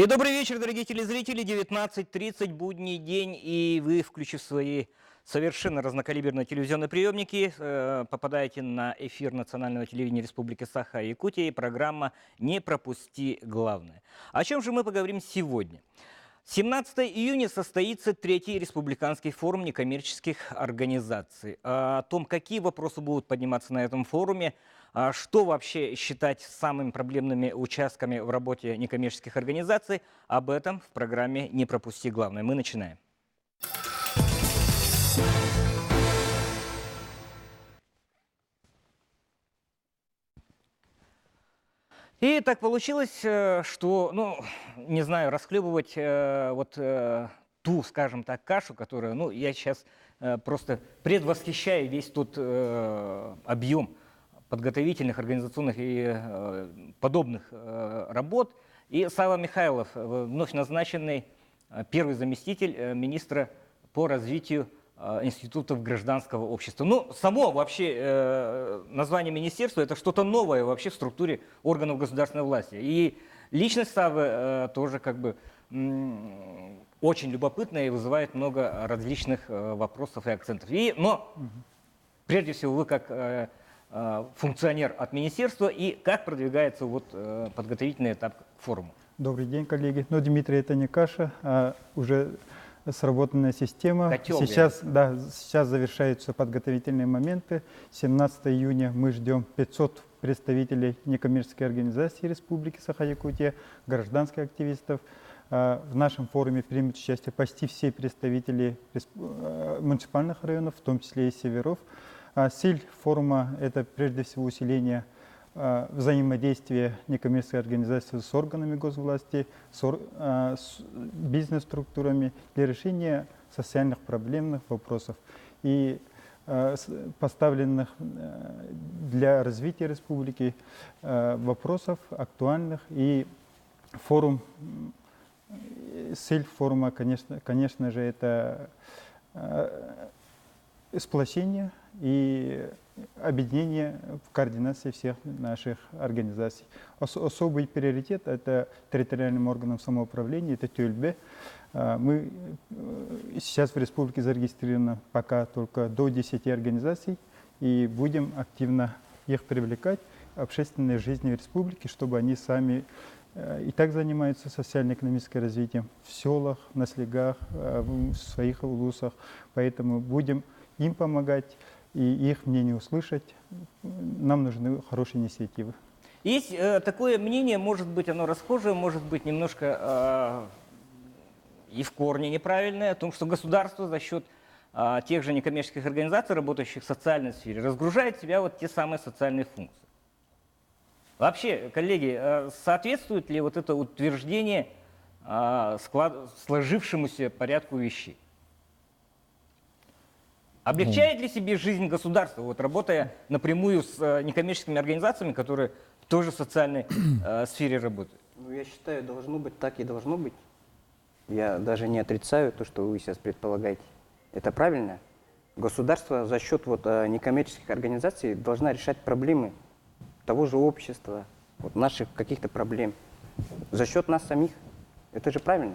И добрый вечер, дорогие телезрители. 19:30, будний день, и вы, включив свои совершенно разнокалиберные телевизионные приемники, попадаете на эфир национального телевидения Республики Саха-Якутия и программа «Не пропусти главное». О чем же мы поговорим сегодня? 17 июня состоится третий республиканский форум некоммерческих организаций. О том, какие вопросы будут подниматься на этом форуме, что вообще считать самыми проблемными участками в работе некоммерческих организаций, об этом в программе «Не пропусти главное». Мы начинаем. И так получилось, что, не знаю, расхлебывать ту, скажем так, кашу, которую, я сейчас просто предвосхищаю весь тот объем подготовительных, организационных и подобных работ. И Сава Михайлов, вновь назначенный первый заместитель министра по развитию институтов гражданского общества. Само вообще название министерства – это что-то новое вообще в структуре органов государственной власти. И личность Савы тоже очень любопытная и вызывает много различных вопросов и акцентов. Но прежде всего вы как функционер от министерства, и как продвигается подготовительный этап к форуму? Добрый день, коллеги. Дмитрий, это не каша, а уже сработанная система. Сейчас завершаются подготовительные моменты. 17 июня мы ждем 500 представителей некоммерческой организации Республики Саха-Якутия, гражданских активистов. В нашем форуме примут участие почти все представители муниципальных районов, в том числе и северов. Цель форума – это прежде всего усиление взаимодействия некоммерческой организации с органами госвласти, с бизнес-структурами для решения социальных проблемных вопросов и поставленных для развития республики вопросов актуальных. И цель форума, конечно же, это сплочение и объединение в координации всех наших организаций. Особый приоритет – это территориальным органам самоуправления, это ТЮЛьБ. Мы сейчас в республике зарегистрировано пока только до 10 организаций, и будем активно их привлекать в общественной жизни республики, чтобы они сами и так занимаются социально-экономическим развитием в селах, на слегах, в своих улусах. Поэтому будем им помогать и их мнение услышать. Нам нужны хорошие инициативы. Есть такое мнение, может быть, оно расхожее, может быть, немножко и в корне неправильное, о том, что государство за счет тех же некоммерческих организаций, работающих в социальной сфере, разгружает в себя те самые социальные функции. Вообще, коллеги, соответствует ли это утверждение сложившемуся порядку вещей? Облегчает ли себе жизнь государства, работая напрямую с некоммерческими организациями, которые в той же социальной сфере работают? Я считаю, должно быть так и должно быть. Я даже не отрицаю то, что вы сейчас предполагаете. Это правильно. Государство за счет некоммерческих организаций должна решать проблемы того же общества, наших каких-то проблем. За счет нас самих. Это же правильно.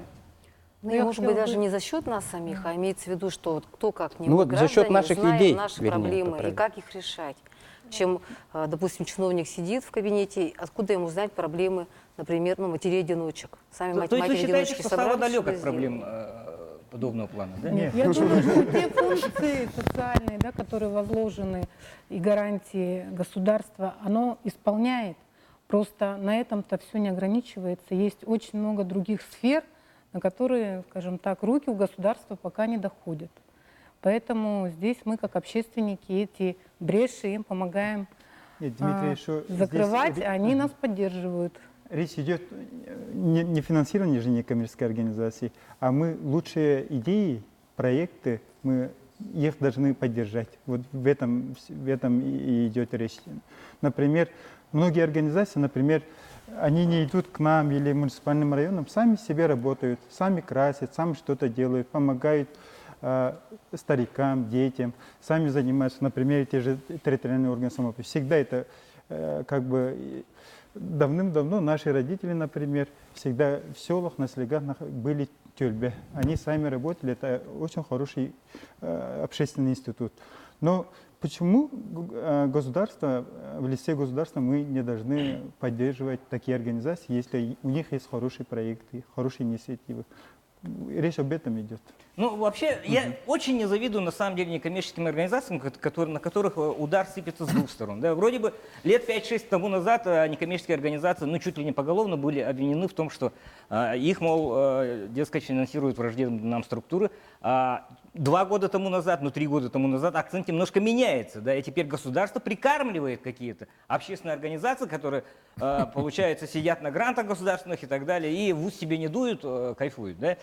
Может быть, даже не за счет нас самих, а имеется в виду, что кто как не мы, за счет наших идей, наши проблемы и как их решать. Чем, допустим, чиновник сидит в кабинете, откуда ему знать проблемы, например, матерей-одиночек. Сами матери-одиночки. Вы считаете, что Сава далек от проблем подобного плана, да? Нет, я думаю, что те функции социальные, которые возложены и гарантии государства, оно исполняет. Просто на этом-то все не ограничивается. Есть очень много других сфер, на которые, скажем так, руки у государства пока не доходят. Поэтому здесь мы, как общественники, эти бреши им помогаем закрывать, они нас поддерживают. Речь идет не финансирование же некоммерческой организации, а мы лучшие идеи, проекты, мы их должны поддержать. В этом и идет речь. Например, многие организации, они не идут к нам или муниципальным районам, сами себе работают, сами красят, сами что-то делают, помогают старикам, детям, сами занимаются, например, те же территориальные органы самоуправления. Всегда это давным-давно наши родители, например, всегда в селах, на слегах были тюльбе. Они сами работали, это очень хороший общественный институт. Но почему государство, в лице государства мы не должны поддерживать такие организации, если у них есть хорошие проекты, хорошие инициативы? Речь об этом идет. Ну, вообще, я очень не завидую, на самом деле, некоммерческим организациям, на которых удар сыпется с двух сторон. Да, вроде бы лет 5-6 тому назад некоммерческие организации, ну, чуть ли не поголовно были обвинены в том, что их, мол, дескать, финансируют враждебные нам структуры. 2 года тому назад, 3 года тому назад акцент немножко меняется, да, и теперь государство прикармливает какие-то общественные организации, которые, получается, сидят на грантах государственных и так далее, и в ус себе не дуют, кайфуют, да.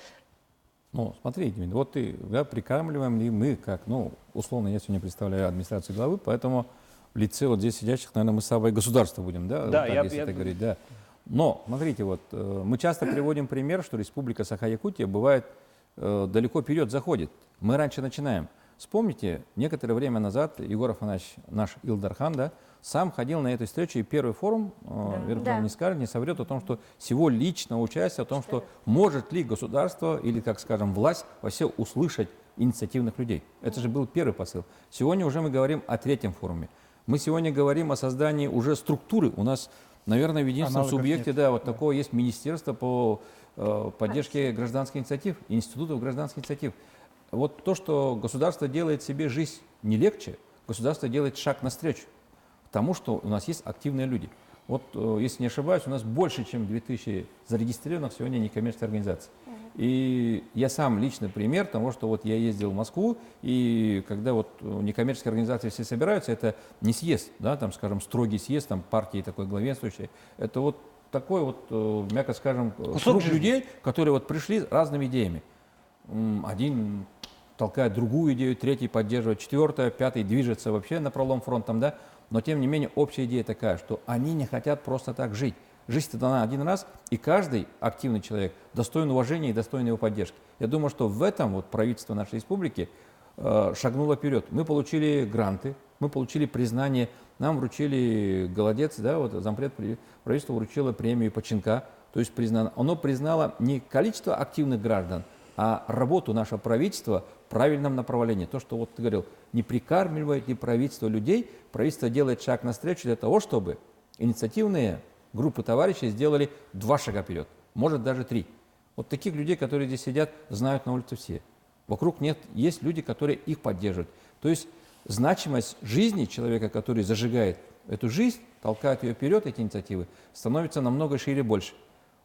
Ну, смотрите, вот ты, да, прикармливаем ли мы, как, ну, условно, я сегодня представляю администрацию главы, поэтому в лице вот здесь сидящих, наверное, мы с собой государство будем, да, Да, вот так, если так говорить, да. Но, смотрите, вот мы часто приводим пример, что Республика Саха-Якутия бывает далеко вперед заходит. Мы раньше начинаем. Вспомните, некоторое время назад Егор Афанасьевич, наш Илдархан, да, сам ходил на эту встречу, и первый форум, Верховный не скажет, не соврет о том, что с его личного участия, о том, что может ли государство или, как скажем, власть вообще услышать инициативных людей. Это же был первый посыл. Сегодня уже мы говорим о третьем форуме. Мы сегодня говорим о создании уже структуры. У нас, наверное, в единственном субъекте, да, вот такого есть министерство по поддержке гражданских инициатив, институтов гражданских инициатив. Вот то, что государство делает себе жизнь не легче, государство делает шаг навстречу тому, что у нас есть активные люди. Вот, если не ошибаюсь, у нас больше, чем 2000 зарегистрированных сегодня некоммерческих организаций. И я сам личный пример того, что вот я ездил в Москву, и когда вот некоммерческие организации все собираются, это не съезд, да, там, скажем, строгий съезд, там, партии такой главенствующей, это вот такой вот, мягко скажем, круг людей, которые вот пришли с разными идеями. Один толкает другую идею, третий поддерживает, четвертая, пятый движется вообще на пролом фронтом, да. Но тем не менее общая идея такая, что они не хотят просто так жить. Жизнь-то дана один раз, и каждый активный человек достоин уважения и достоин его поддержки. Я думаю, что в этом вот правительство нашей республики шагнуло вперед. Мы получили гранты, мы получили признание, нам вручили голодец, да, вот зампред правительства вручило премию Починка, то есть оно признало не количество активных граждан, а работу нашего правительства в правильном направлении. То, что вот ты говорил, не прикармливает ли правительство людей, правительство делает шаг навстречу для того, чтобы инициативные группы товарищей сделали 2 шага вперед, может даже 3. Вот таких людей, которые здесь сидят, знают на улице все. Вокруг есть люди, которые их поддерживают. То есть значимость жизни человека, который зажигает эту жизнь, толкает ее вперед, эти инициативы, становится намного шире и больше.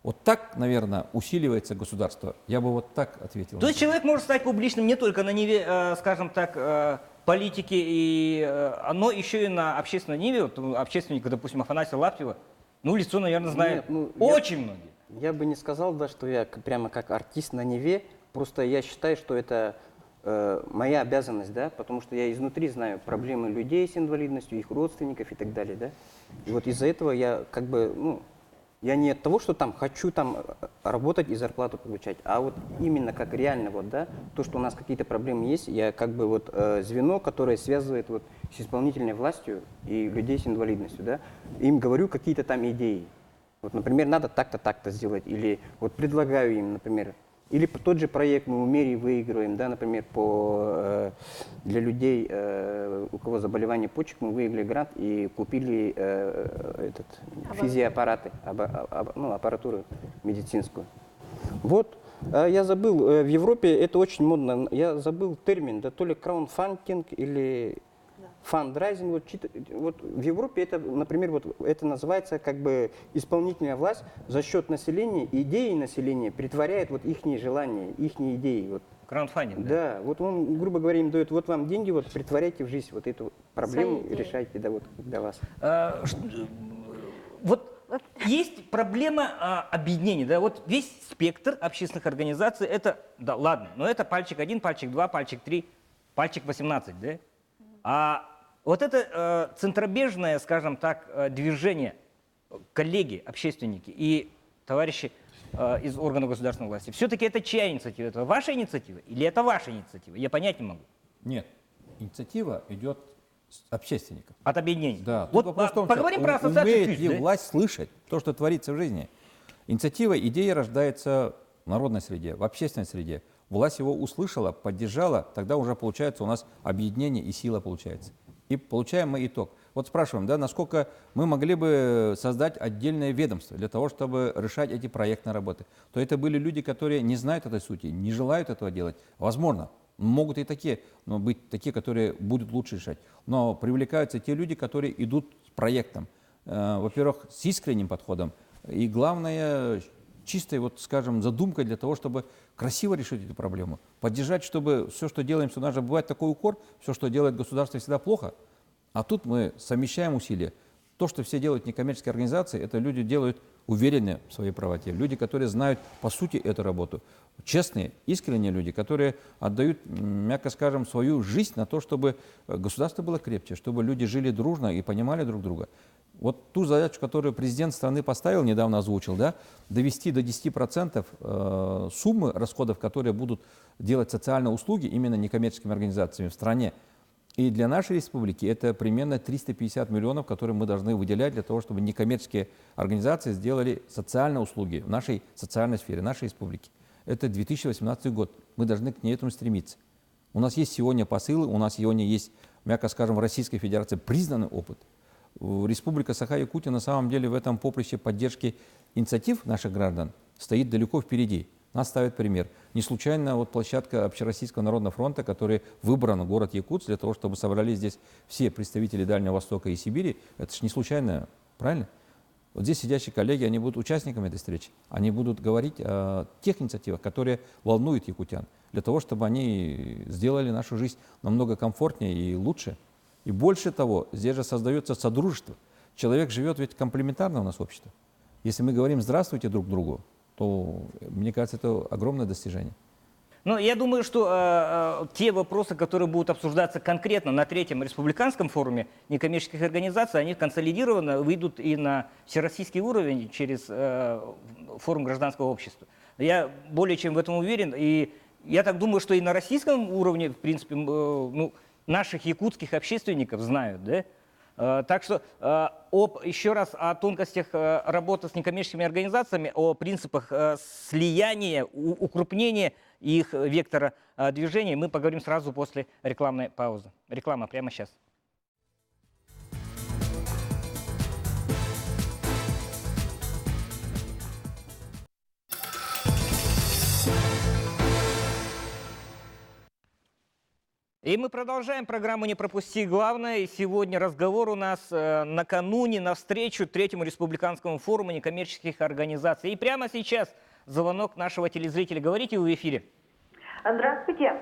Вот так, наверное, усиливается государство. Я бы вот так ответил. То есть человек может стать публичным не только на ниве, скажем так, политики, но еще и на общественной ниве. Вот общественника, допустим, Афанасия Лаптева, ну, лицо, наверное, знает очень многие. Я бы не сказал, да, что я прямо как артист на Неве. Просто я считаю, что это моя обязанность, да, потому что я изнутри знаю проблемы людей с инвалидностью, их родственников и так далее, да. И вот из-за этого я как бы, ну, я не от того, что там хочу там работать и зарплату получать, а вот именно как реально вот, да, то, что у нас какие-то проблемы есть, я как бы вот звено, которое связывает вот с исполнительной властью и людей с инвалидностью, да, им говорю какие-то там идеи. Вот, например, надо так-то, так-то сделать, или вот предлагаю им, например, или тот же проект мы в мэрии выигрываем, да, например, для людей, у кого заболевание почек, мы выиграли грант и купили физиоаппараты, аппаратуру медицинскую. Вот, я забыл, в Европе это очень модно, я забыл термин, да, то ли краудфандинг или фандрайзинг. Вот в Европе это, например, вот это называется как бы исполнительная власть за счет населения, идеи населения притворяет вот их желания, их идеи. Вот. Краундфандинг, да? Да, вот он, грубо говоря, им дает, вот вам деньги, вот притворяйте в жизнь вот эту проблему, решайте, да, вот для вас. Вот есть проблема объединения, да, вот весь спектр общественных организаций, это, да, ладно, но это пальчик 1, пальчик 2, пальчик 3, пальчик 18, да? А вот это центробежное, скажем так, движение, коллеги, общественники и товарищи из органов государственной власти, все-таки это чья инициатива? Это ваша инициатива или это ваша инициатива? Я понять не могу. Нет, инициатива идет общественников. От объединений. Да, тут Вот вопрос в том, поговорим что про ассоциацию умеет КЮС, ли да? власть слышать то, что творится в жизни. Инициатива, идея рождается в народной среде, в общественной среде. Власть его услышала, поддержала, тогда уже получается у нас объединение и сила получается. И получаем мы итог. Вот спрашиваем, да, насколько мы могли бы создать отдельное ведомство для того, чтобы решать эти проектные работы. То это были люди, которые не знают этой сути, не желают этого делать. Возможно, могут и такие, но быть такие, которые будут лучше решать. Но привлекаются те люди, которые идут с проектом. Во-первых, с искренним подходом. И главное, чистой, вот, скажем, задумкой для того, чтобы красиво решить эту проблему. Поддержать, чтобы все, что делаем, у нас же бывает такой укор, все, что делает государство, всегда плохо. А тут мы совмещаем усилия. То, что все делают некоммерческие организации, это люди делают уверенные в своей правоте. Люди, которые знают по сути эту работу. Честные, искренние люди, которые отдают, мягко скажем, свою жизнь на то, чтобы государство было крепче, чтобы люди жили дружно и понимали друг друга. Вот ту задачу, которую президент страны поставил, недавно озвучил, да, довести до 10% суммы расходов, которые будут делать социальные услуги именно некоммерческими организациями в стране. И для нашей республики это примерно 350 миллионов, которые мы должны выделять для того, чтобы некоммерческие организации сделали социальные услуги в нашей социальной сфере, нашей республики. Это 2018 год. Мы должны к этому стремиться. У нас есть сегодня посылы, у нас сегодня есть, мягко скажем, в Российской Федерации признанный опыт. Республика Саха-Якутия на самом деле в этом поприще поддержки инициатив наших граждан стоит далеко впереди. Нас ставит пример. Не случайно вот площадка Общероссийского народного фронта, который выбран город Якутск для того, чтобы собрались здесь все представители Дальнего Востока и Сибири, это же не случайно, правильно? Вот здесь сидящие коллеги, они будут участниками этой встречи. Они будут говорить о тех инициативах, которые волнуют якутян, для того, чтобы они сделали нашу жизнь намного комфортнее и лучше. И больше того, здесь же создается содружество. Человек живет ведь комплементарно у нас общество. Если мы говорим «здравствуйте» друг другу, то, мне кажется, это огромное достижение. Ну, я думаю, что те вопросы, которые будут обсуждаться конкретно на третьем республиканском форуме некоммерческих организаций, они консолидированно выйдут и на всероссийский уровень через форум гражданского общества. Я более чем в этом уверен. И я так думаю, что и на российском уровне, в принципе, ну, наших якутских общественников знают, да? Так что еще раз о тонкостях работы с некоммерческими организациями, о принципах слияния, укрупнения их вектора движения мы поговорим сразу после рекламной паузы. Реклама прямо сейчас. И мы продолжаем программу «Не пропусти главное». И сегодня разговор у нас накануне, навстречу Третьему республиканскому форуму некоммерческих организаций. И прямо сейчас звонок нашего телезрителя. Говорите, вы в эфире. Здравствуйте.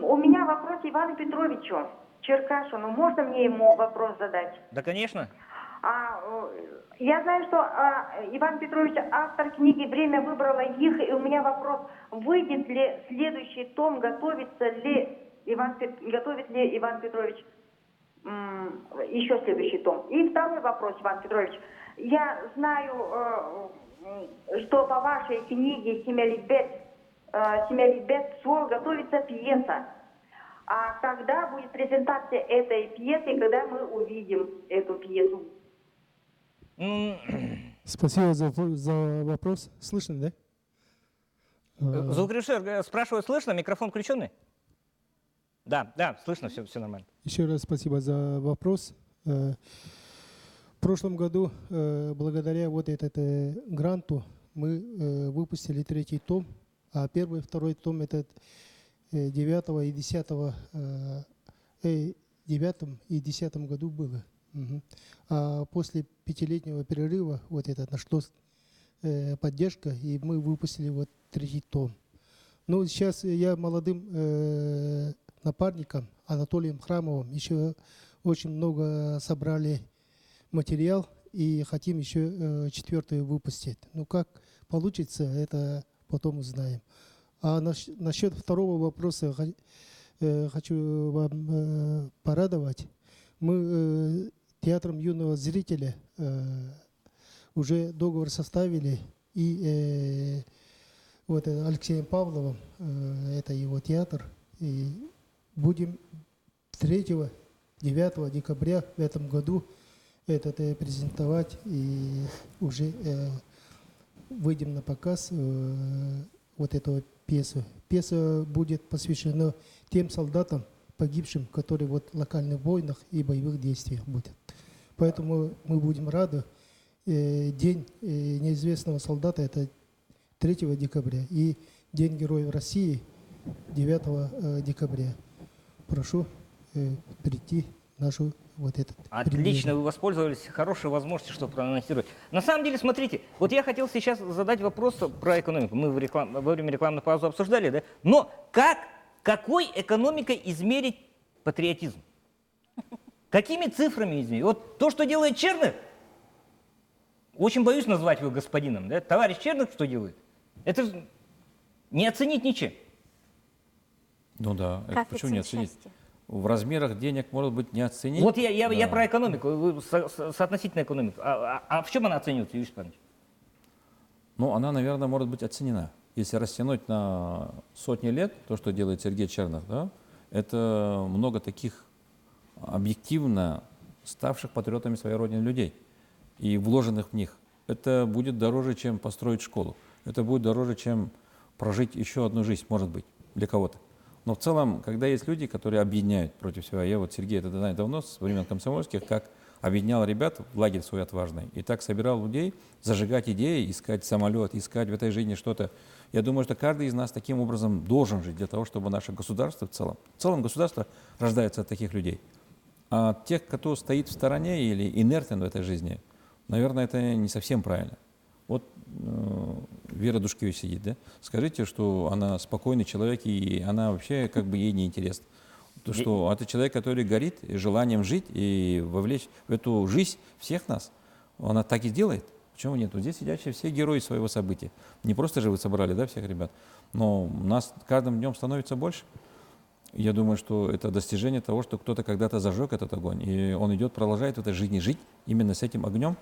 У меня вопрос Ивану Петровичу Черкашину. Можно мне ему вопрос задать? Да, конечно. Я знаю, что Иван Петрович автор книги «Время выбрало их», и у меня вопрос, выйдет ли следующий том, готовит ли Иван Петрович еще следующий том. И второй вопрос, Иван Петрович. Я знаю, что по вашей книге «Семялибет Сол» готовится пьеса. А когда будет презентация этой пьесы, и когда мы увидим эту пьесу? Спасибо за вопрос. Слышно, да? Звукорежиссер спрашивает, слышно? Микрофон включенный? Да, слышно, все нормально. Еще раз спасибо за вопрос. В прошлом году, благодаря вот этому гранту, мы выпустили 3-й том, а 1-й, 2-й том это 9 и 10 году было. А после 5-летнего перерыва вот это нашлась поддержка, и мы выпустили вот 3-й том. Ну, сейчас я молодым напарником Анатолием Храмовым еще очень много собрали материал и хотим еще 4-й выпустить. Ну, как получится, это потом узнаем. А насчет второго вопроса хочу вам порадовать. Мы театром юного зрителя уже договор составили, и вот Алексеем Павловым, это его театр, и будем 3-9 декабря в этом году этот презентовать и уже выйдем на показ вот этого пьесу. Пьеса будет посвящена тем солдатам, погибшим, которые вот в локальных войнах и боевых действиях будут. Поэтому мы будем рады. День неизвестного солдата – это 3 декабря и День Героев России 9 декабря. Прошу прийти в нашу вот этот Отлично, премьеру. вы воспользовались хорошей возможностью, чтобы проанонсировать. На самом деле, смотрите, вот я хотел сейчас задать вопрос про экономику. Мы во время рекламной паузы обсуждали, да? Но какой экономикой измерить патриотизм? Какими цифрами измерить? Вот то, что делает Черных, очень боюсь назвать его господином, да? Товарищ Черных что делает? Это не оценить ничем. Ну да, это Как почему не оценить оценить? счастье? В размерах денег, может быть, не оценить. Вот я Да. про экономику, соотносительно экономику. А в чем она оценивается, Юрий Степанович? Ну, она, наверное, может быть оценена. Если растянуть на сотни лет, то, что делает Сергей Черных, да, это много таких объективно ставших патриотами своей родины людей и вложенных в них. Это будет дороже, чем построить школу. Это будет дороже, чем прожить еще одну жизнь, может быть, для кого-то. Но в целом, когда есть люди, которые объединяют против себя, я вот Сергей это знаю давно, с времен комсомольских, как объединял ребят в лагерь свой отважный, и так собирал людей зажигать идеи, искать самолет, искать в этой жизни что-то. Я думаю, что каждый из нас таким образом должен жить для того, чтобы наше государство в целом государство рождается от таких людей. А тех, кто стоит в стороне или инертен в этой жизни, наверное, это не совсем правильно. Вот Вера Душкевич сидит, да? Скажите, что она спокойный человек, и она вообще как бы ей не интересна. То, что это человек, который горит желанием жить и вовлечь в эту жизнь всех нас. Она так и делает. Почему нет? Вот здесь сидящие все герои своего события. Не просто же вы собрали, да, всех ребят, но нас каждым днем становится больше. Я думаю, что это достижение того, что кто-то когда-то зажег этот огонь, и он идет, продолжает в этой жизни жить именно с этим огнем.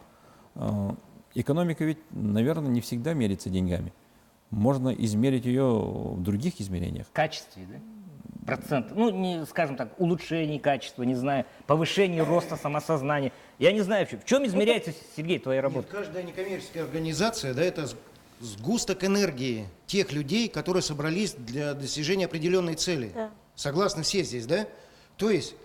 Экономика ведь, наверное, не всегда мерится деньгами. Можно измерить ее в других измерениях. В качестве, да? Процент, ну, не, скажем так, улучшение качества, не знаю, повышение роста самосознания. Я не знаю, в чем измеряется, Сергей, твоя работа? Каждая некоммерческая организация, да, это сгусток энергии тех людей, которые собрались для достижения определенной цели. Да. Согласны все здесь, да? То есть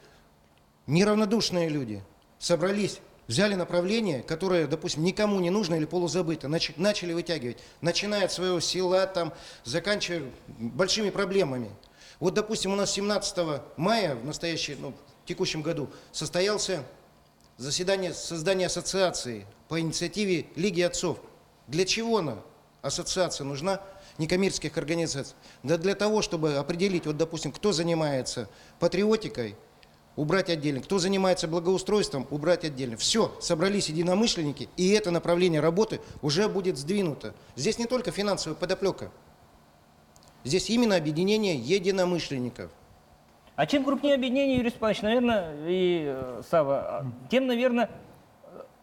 неравнодушные люди собрались, взяли направление, которое, допустим, никому не нужно или полузабыто, начали вытягивать, начиная от своего села, там, заканчивая большими проблемами. Вот, допустим, у нас 17 мая в текущем году состоялся создание ассоциации по инициативе Лиги отцов. Для чего она, ассоциация, нужна некоммерческих организаций? Да для того, чтобы определить, вот, допустим, кто занимается патриотикой, убрать отдельно, кто занимается благоустройством, убрать отдельно. Все, собрались единомышленники, и это направление работы уже будет сдвинуто. Здесь не только финансовая подоплека. Здесь именно объединение единомышленников. А чем крупнее объединение, Юрий Степанович, наверное, и Сава, тем, наверное,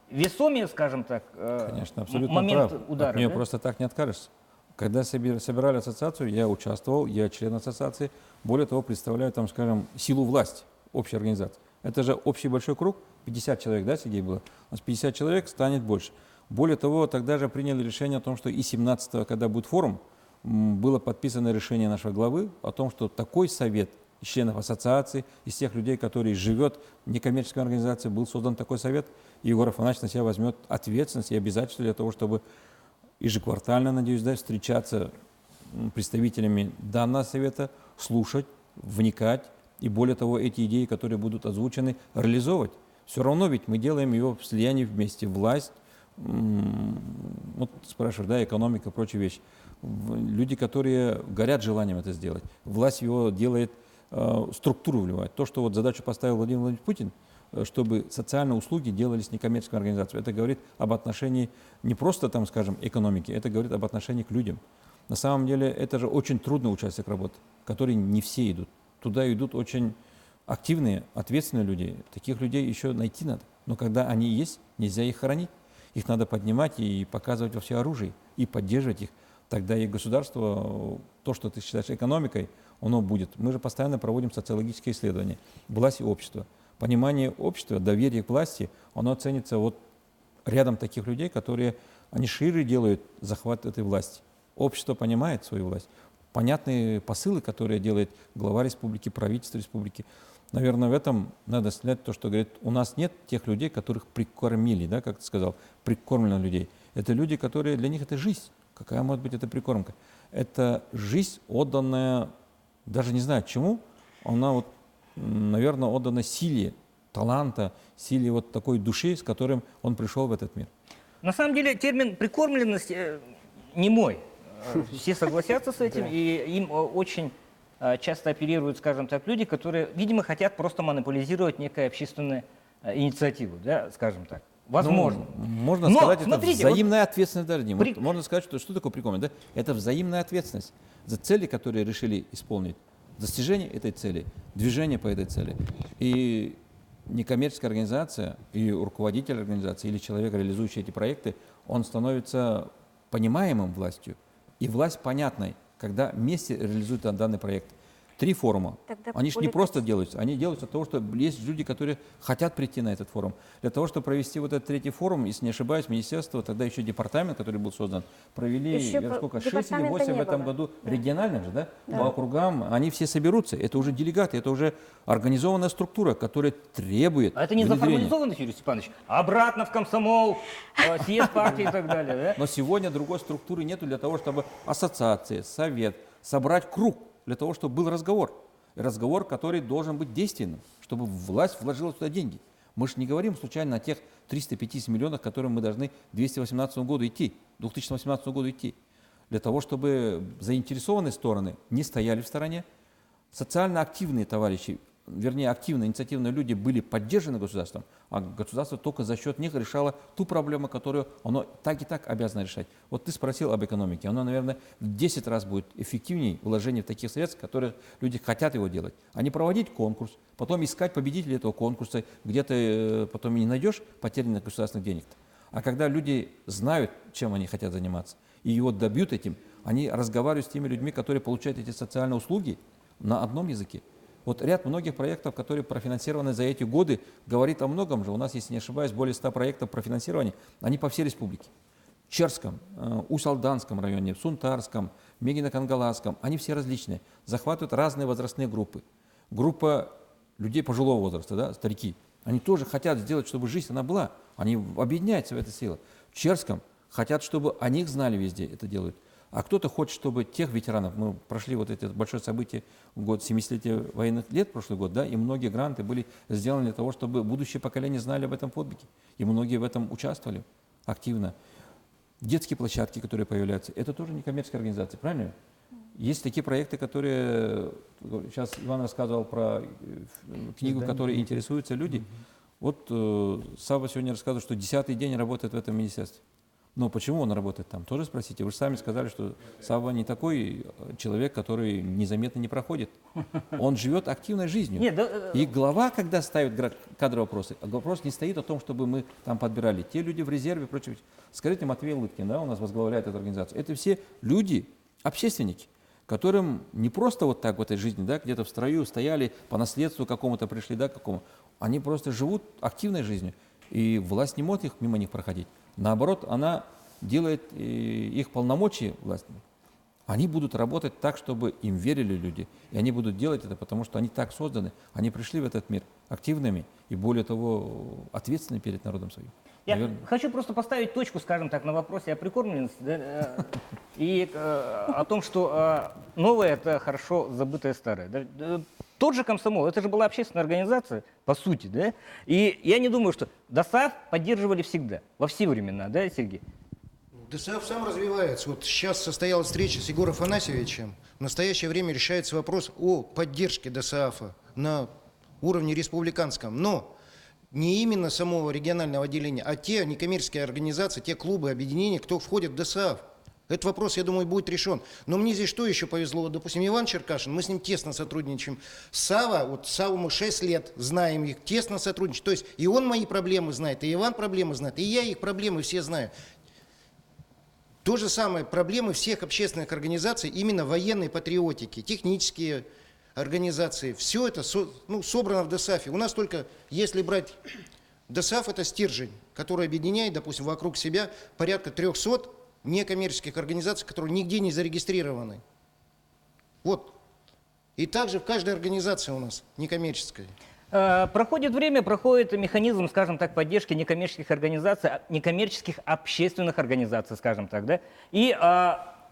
весомее, скажем так, Конечно, абсолютно момент прав. удара. От нее да? просто так не откажешься. Когда собирали ассоциацию, я участвовал, я член ассоциации. Более того, представляю там, скажем, силу власти общей организации. Это же общий большой круг, 50 человек, да, Сергей, было? У нас 50 человек, станет больше. Более того, тогда же приняли решение о том, что и 17-го, когда будет форум, было подписано решение нашего главы о том, что такой совет из членов ассоциации, из тех людей, которые живет в некоммерческой организации, был создан такой совет, и Егор Афанасьевич на себя возьмет ответственность и обязательства для того, чтобы ежеквартально, надеюсь, да, встречаться с представителями данного совета, слушать, вникать, и более того, эти идеи, которые будут озвучены, реализовывать. Все равно ведь мы делаем его в слиянии вместе, власть, вот спрашиваешь, да, экономика, прочие вещи. Люди, которые горят желанием это сделать. Власть его делает, структуру вливает. То, что вот задачу поставил Владимир Владимирович Путин, чтобы социальные услуги делались некоммерческой организацией. Это говорит об отношении не просто, там, скажем, экономики, это говорит об отношении к людям. На самом деле это же очень трудный участок работы, который не все идут. Туда идут очень активные, ответственные люди. Таких людей еще найти надо. Но когда они есть, нельзя их хоронить. Их надо поднимать и показывать во всеоружии, и поддерживать их. тогда и государство, то, что ты считаешь экономикой, оно будет. Мы же постоянно проводим социологические исследования. Власть и общество. Понимание общества, доверие к власти, оно оценится вот рядом таких людей, которые, они шире делают захват этой власти. Общество понимает свою власть. Понятные посылы, которые делает глава республики, правительство республики. Наверное, в этом надо снять то, что говорит, у нас нет тех людей, которых прикормили, да, как ты сказал, прикормленных людей. Это люди, которые, для них это жизнь. Какая может быть эта прикормка? Это жизнь, отданная, даже не знаю чему, она вот, наверное, отдана силе, таланта, силе вот такой души, с которым он пришел в этот мир. На самом деле термин «прикормленность» не мой. Все согласятся с этим, и им очень часто оперируют, скажем так, люди, которые, видимо, хотят просто монополизировать некую общественную инициативу, да, скажем так. Возможно. Ну, можно Но, сказать, смотрите, это взаимная ответственность, дорогие. при- Вот можно сказать, что такое прикормление? Да? Это взаимная ответственность за цели, которые решили исполнить, достижение этой цели, движение по этой цели. И некоммерческая организация, и руководитель организации, или человек, реализующий эти проекты, он становится понимаемым властью, и власть понятной, когда вместе реализуют данный проект. 3 форума. Тогда Они же не более просто делаются, они делаются для того, что есть люди, которые хотят прийти на этот форум. Для того, чтобы провести вот этот 3-й форум, если не ошибаюсь, министерство, тогда еще департамент, который был создан, провели, Еще сколько, 6 или департамента 8 в не этом было. году региональных же, да? По округам, они все соберутся. Это уже делегаты, это уже организованная структура, которая требует А это не внедрения. заформализованность, Юрий Степанович? Обратно в комсомол, съезд партии и так далее, да? Но сегодня другой структуры нету для того, чтобы ассоциации, совет, собрать круг, для того, чтобы был разговор. Разговор, который должен быть действенным, чтобы власть вложила туда деньги. Мы же не говорим случайно о тех 350 миллионах, которым мы должны к 2018 году идти, 2018 году идти. Для того, чтобы заинтересованные стороны не стояли в стороне, социально активные товарищи, вернее, активные, инициативные люди были поддержаны государством, а государство только за счет них решало ту проблему, которую оно так и так обязано решать. Вот ты спросил об экономике. Оно, наверное, в 10 раз будет эффективнее вложение в таких средств, которые люди хотят его делать, а не проводить конкурс, потом искать победителей этого конкурса, где-то потом и не найдешь потерянных государственных денег. А когда люди знают, чем они хотят заниматься, и его добьют этим, они разговаривают с теми людьми, которые получают эти социальные услуги на одном языке. Вот ряд многих проектов, которые профинансированы за эти годы, говорит о многом же. У нас, если не ошибаюсь, более 100 проектов профинансирования, они по всей республике. В Черском, Усть-Алданском районе, в Сунтарском, Мегино-Кангаласском, они все различные, захватывают разные возрастные группы. Группа людей пожилого возраста, да, старики, они тоже хотят сделать, чтобы жизнь она была, они объединяются в этой силе. В Черском хотят, чтобы о них знали везде, это делают. А кто-то хочет, чтобы тех ветеранов, мы прошли вот это большое событие, год 70-летия военных лет, прошлый год, да, и многие гранты были сделаны для того, чтобы будущее поколение знали об этом подвиге. И многие в этом участвовали активно. Детские площадки, которые появляются, это тоже некоммерческие организации, правильно? Есть такие проекты, которые, сейчас Иван рассказывал про книгу, которой интересуются люди. Вот Сава сегодня рассказывал, что 10-й день работает в этом министерстве. Но почему он работает там? Тоже спросите. Вы же сами сказали, что Савва не такой человек, который незаметно не проходит. Он живет активной жизнью. Нет, да, И глава, когда ставит кадровые вопросы, вопрос не стоит о том, чтобы мы там подбирали. Те люди в резерве, прочее. Скажите, Матвей Лыткин, да, у нас возглавляет эту организацию. Это все люди, общественники, которым не просто вот так в этой жизни, да, где-то в строю стояли, по наследству какому-то пришли, да, какому. Они просто живут активной жизнью. И власть не может мимо них проходить. Наоборот, она делает их полномочия властными. Они будут работать так, чтобы им верили люди. И они будут делать это, потому что они так созданы. Они пришли в этот мир активными и, более того, ответственными перед народом своим. Я хочу просто поставить точку, скажем так, на вопросе о прикормленности, да, и о том, что новое – это хорошо забытое старое. Да. Тот же комсомол, это же была общественная организация, по сути, да, и я не думаю, что ДОСААФ поддерживали всегда, во все времена, да, Сергей? ДСАФ сам развивается. Вот сейчас состоялась встреча с Егором Афанасьевичем. В настоящее время решается вопрос о поддержке ДСАФа на уровне республиканском. Но не именно самого регионального отделения, а те некоммерческие организации, те клубы, объединения, кто входит в ДСАФ. Этот вопрос, я думаю, будет решен. Но мне здесь что еще повезло? Вот, допустим, Иван Черкашин, мы с ним тесно сотрудничаем. Сава, вот Саву мы 6 лет знаем их, тесно сотрудничаем. То есть и он мои проблемы знает, и Иван проблемы знает, и я их проблемы все знаю. То же самое проблемы всех общественных организаций, именно военной патриотики, технические организации. Все это собрано в ДОСАФе. У нас только, если брать ДОСАФ, это стержень, который объединяет, допустим, вокруг себя порядка 300 некоммерческих организаций, которые нигде не зарегистрированы. Вот. И также в каждой организации у нас некоммерческой. Проходит время, проходит механизм, скажем так, поддержки некоммерческих организаций, некоммерческих общественных организаций, скажем так, да, и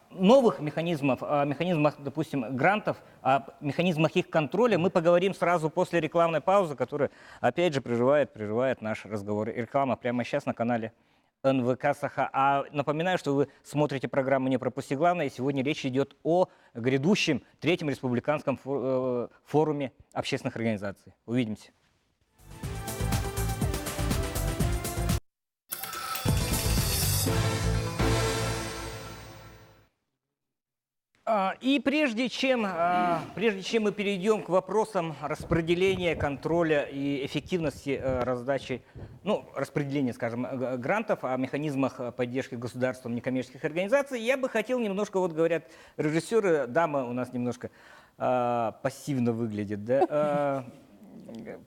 новых механизмов, механизмах, допустим, грантов, о механизмах их контроля мы поговорим сразу после рекламной паузы, которая, опять же, прерывает наш разговор. И реклама прямо сейчас на канале НВК Саха. А напоминаю, что вы смотрите программу «Не пропусти главное». И сегодня речь идет о грядущем Третьем республиканском форуме общественных организаций. Увидимся. И прежде чем мы перейдем к вопросам распределения, контроля и эффективности раздачи, распределения, скажем, грантов, о механизмах поддержки государством некоммерческих организаций, я бы хотел немножко, вот говорят режиссеры, дама у нас немножко пассивно выглядит, да,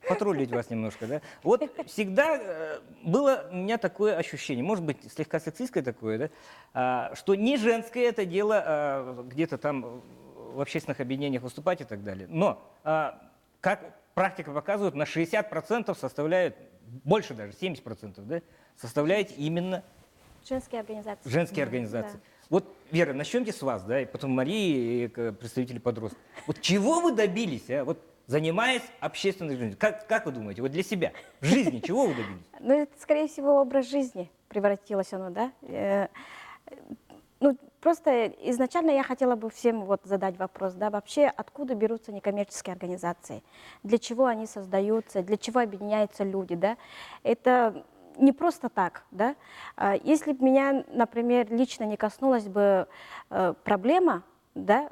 потроллить вас немножко, да. Вот всегда было у меня такое ощущение, может быть, слегка сексистское такое, да, что не женское это дело где-то там в общественных объединениях выступать и так далее. Но, как практика показывает, на 60% составляет, больше даже, 70%, да, составляет именно женские организации. Женские организации. Да. Вот, Вера, начнемте с вас, да, и потом Марии, и представители подростков. Вот чего вы добились, вот, занимаясь общественной жизнью? Как вы думаете, вот для себя, в жизни чего вы добились? Ну, это, скорее всего, образ жизни превратилось оно, да? Просто изначально я хотела бы всем вот задать вопрос, да, вообще откуда берутся некоммерческие организации? Для чего они создаются? Для чего объединяются люди, да? Это не просто так, да? Если бы меня, например, лично не коснулась бы проблема, да,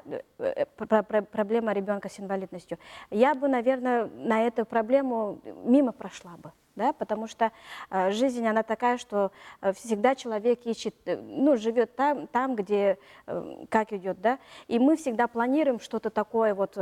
проблема ребенка с инвалидностью, я бы, наверное, на эту проблему мимо прошла бы. Да, потому что жизнь, она такая, что всегда человек ищет, живет там, где, как идет, да, и мы всегда планируем что-то такое, вот,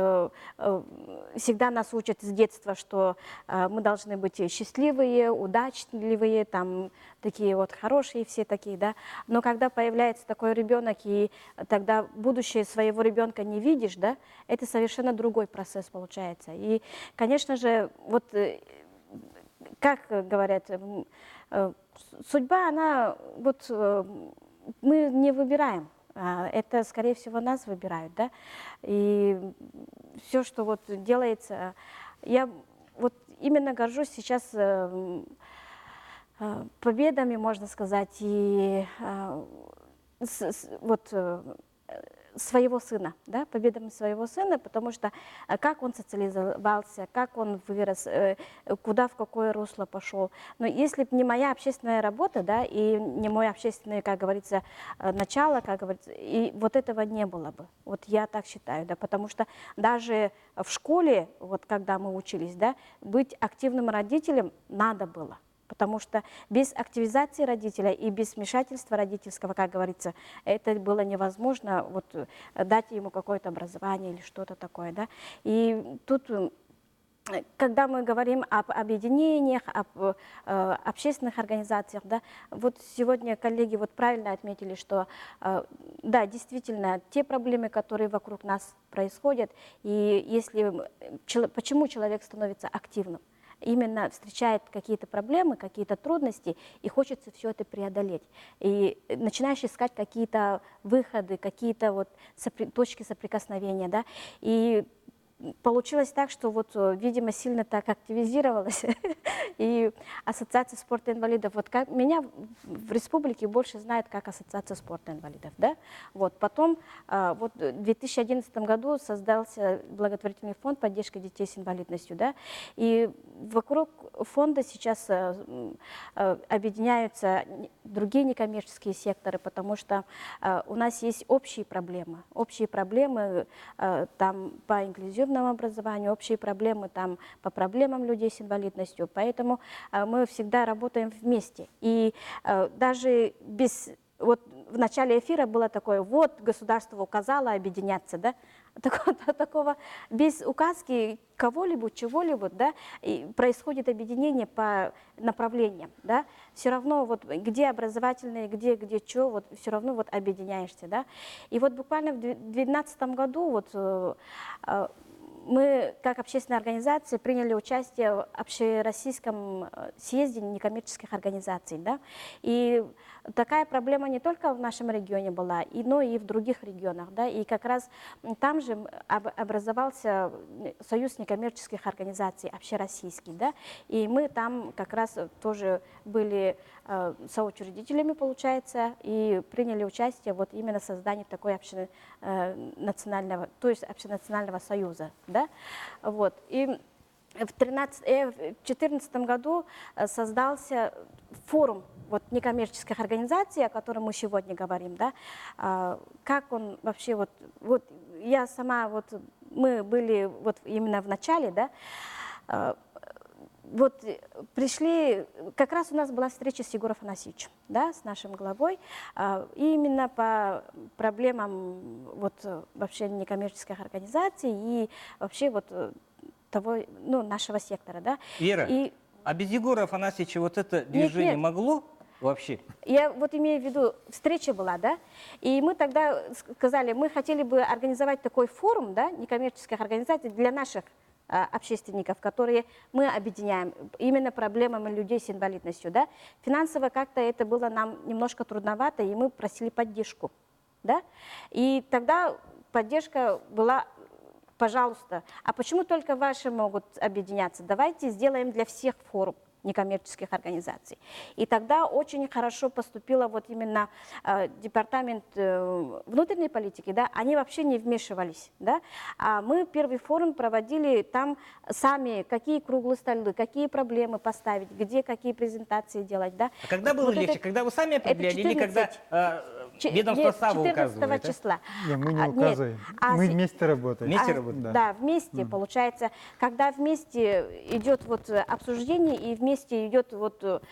всегда нас учат с детства, что мы должны быть счастливые, удачливые, там, такие вот хорошие все такие, да, но когда появляется такой ребенок, и тогда будущее своего ребенка не видишь, да, это совершенно другой процесс получается, и, конечно же, вот, как говорят, судьба, она, вот, мы не выбираем, это, скорее всего, нас выбирают, да, и все, что вот делается, я вот именно горжусь сейчас победами, можно сказать, и вот своего сына, да, победами своего сына, потому что как он социализовался, как он вырос, куда, в какое русло пошел. Но если бы не моя общественная работа, да, и не мое общественное, как говорится, начало, как говорится, и вот этого не было бы. Вот я так считаю, да, потому что даже в школе, вот когда мы учились, да, быть активным родителем надо было. Потому что без активизации родителя и без вмешательства родительского, как говорится, это было невозможно вот, дать ему какое-то образование или что-то такое. Да? И тут, когда мы говорим об объединениях, об общественных организациях, да, вот сегодня коллеги вот правильно отметили, что да, действительно, те проблемы, которые вокруг нас происходят, и почему человек становится активным? Именно встречает какие-то проблемы, какие-то трудности, и хочется все это преодолеть. И начинаешь искать какие-то выходы, какие-то вот точки соприкосновения, да, и получилось так, что вот, видимо, сильно так активизировалась и Ассоциация спорта инвалидов. Вот меня в республике больше знают как Ассоциация спорта инвалидов, да. Вот потом, вот в 2011 году создался благотворительный фонд поддержки детей с инвалидностью, да. И вокруг фонда сейчас объединяются другие некоммерческие секторы, потому что у нас есть общие проблемы там по инклюзивному образованию, общие проблемы там по проблемам людей с инвалидностью, поэтому мы всегда работаем вместе. И даже без, вот в начале эфира было такое, вот государство указало объединяться, да, такого без указки кого-либо, чего-либо, да, и происходит объединение по направлениям, да, все равно вот где образовательные, где что, вот все равно вот объединяешься, да, и вот буквально в 2012 году вот мы, как общественная организация, приняли участие в общероссийском съезде некоммерческих организаций. Да? И такая проблема не только в нашем регионе была, но и в других регионах. Да? И как раз там же образовался Союз некоммерческих организаций общероссийский. Да? И мы там как раз тоже были соучредителями, получается, и приняли участие вот именно в создании такой общенационального, то есть общенационального союза. Да? Вот. И в 2014 году создался форум вот, некоммерческих организаций, о котором мы сегодня говорим. Да? Как он вообще, вот я сама, вот, мы были вот именно в начале, да, вот пришли, как раз у нас была встреча с Егором Афанасьевичем, да, с нашим главой, именно по проблемам вот, вообще некоммерческих организаций и вообще вот того, ну, нашего сектора. Да. Вера, а без Егора Афанасьевича вот это движение нет. могло вообще? Я вот имею в виду, встреча была, да, и мы тогда сказали, мы хотели бы организовать такой форум, да, некоммерческих организаций для наших общественников, которые мы объединяем, именно проблемами людей с инвалидностью. Да? Финансово как-то это было нам немножко трудновато, и мы просили поддержку. Да? И тогда поддержка была, пожалуйста, а почему только ваши могут объединяться? Давайте сделаем для всех форум некоммерческих организаций. И тогда очень хорошо поступила вот именно департамент внутренней политики, да, они вообще не вмешивались, да, а мы первый форум проводили там сами, какие круглые столы, какие проблемы поставить, где какие презентации делать, да. А когда было вот легче, когда вы сами определяли или когда ведомство САВ 14 указывает? числа. Нет, мы не указываем, мы вместе работаем. Вместе работаем? Да, вместе, получается, когда вместе идет вот обсуждение и вместе идет вот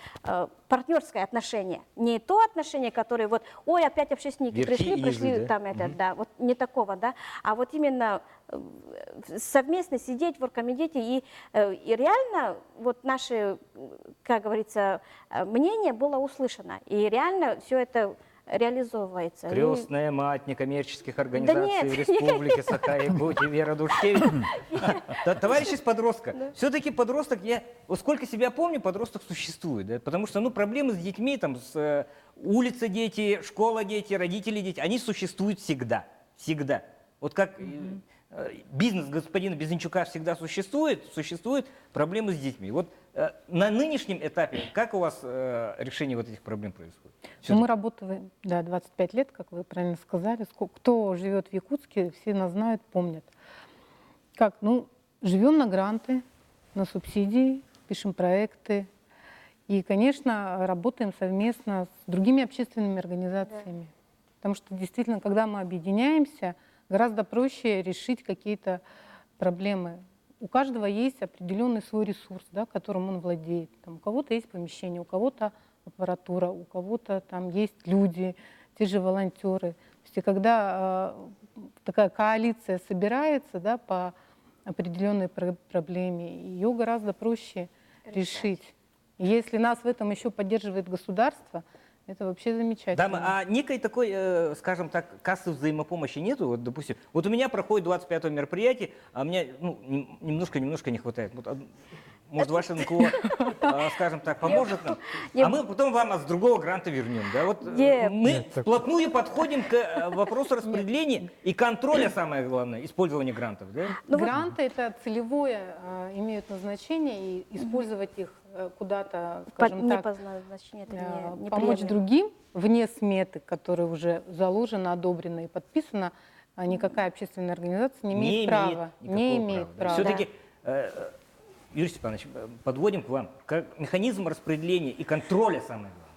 партнерское отношение. Не то отношение, которое вот, ой, опять общественники пришли, да? Там это, да, вот не такого, да, а вот именно совместно сидеть в оргкомитете и реально вот наше, как говорится, мнение было услышано. И реально все это реализовывается. Крестная мать некоммерческих организаций в Республике Саха-Якутия Вера Душкевич. Товарищ из подростка. Все-таки подросток, я, сколько себя помню, подросток существует. Да? Потому что проблемы с детьми, там, с улицы дети, школа дети, родители дети, они существуют всегда. Всегда. Вот как бизнес господина Безенчука всегда существует проблемы с детьми. Вот на нынешнем этапе как у вас решение вот этих проблем происходит? Мы работаем, да, 25 лет, как вы правильно сказали. Кто живет в Якутске, все нас знают, помнят. Как? Ну, живем на гранты, на субсидии, пишем проекты. И, конечно, работаем совместно с другими общественными организациями. Да. Потому что действительно, когда мы объединяемся, гораздо проще решить какие-то проблемы. У каждого есть определенный свой ресурс, да, которым он владеет. Там, у кого-то есть помещение, у кого-то аппаратура, у кого-то там есть люди, те же волонтеры. То есть, и когда такая коалиция собирается, да, по определенной проблеме, ее гораздо проще решить. И если нас в этом еще поддерживает государство, это вообще замечательно. Дамы, а некой такой, скажем так, кассы взаимопомощи нету? Вот, допустим, вот у меня проходит 25-е мероприятие, а мне немножко не хватает. Вот, может, ваше НКО, скажем так, поможет нам, а мы потом вам с другого гранта вернем. Да? Вот мы вплотную подходим к вопросу распределения и контроля, самое главное, использования грантов. Да? Гранты — это целевое, имеют назначение, и использовать их куда-то, скажем так, помочь другим вне сметы, которая уже заложена, одобрена и подписана, никакая общественная организация не имеет права. Не имеет права. Все-таки, Юрий Степанович, подводим к вам. Как механизм распределения и контроля, самое главное,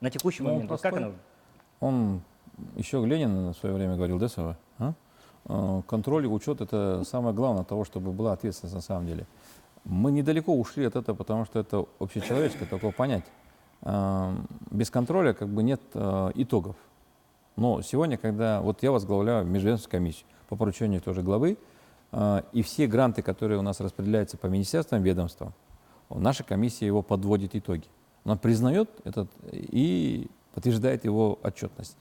на текущий момент. Как оно? Он, еще Ленин в свое время говорил, да, Сава? Контроль и учет — это самое главное того, чтобы была ответственность на самом деле. Мы недалеко ушли от этого, потому что это общечеловеческое такое понятие. без контроля как бы нет итогов. Но сегодня, когда вот я возглавляю межведомственную комиссию по поручению тоже главы, и все гранты, которые у нас распределяются по министерствам, ведомствам, наша комиссия его подводит итоги. Она признает этот и подтверждает его отчетность.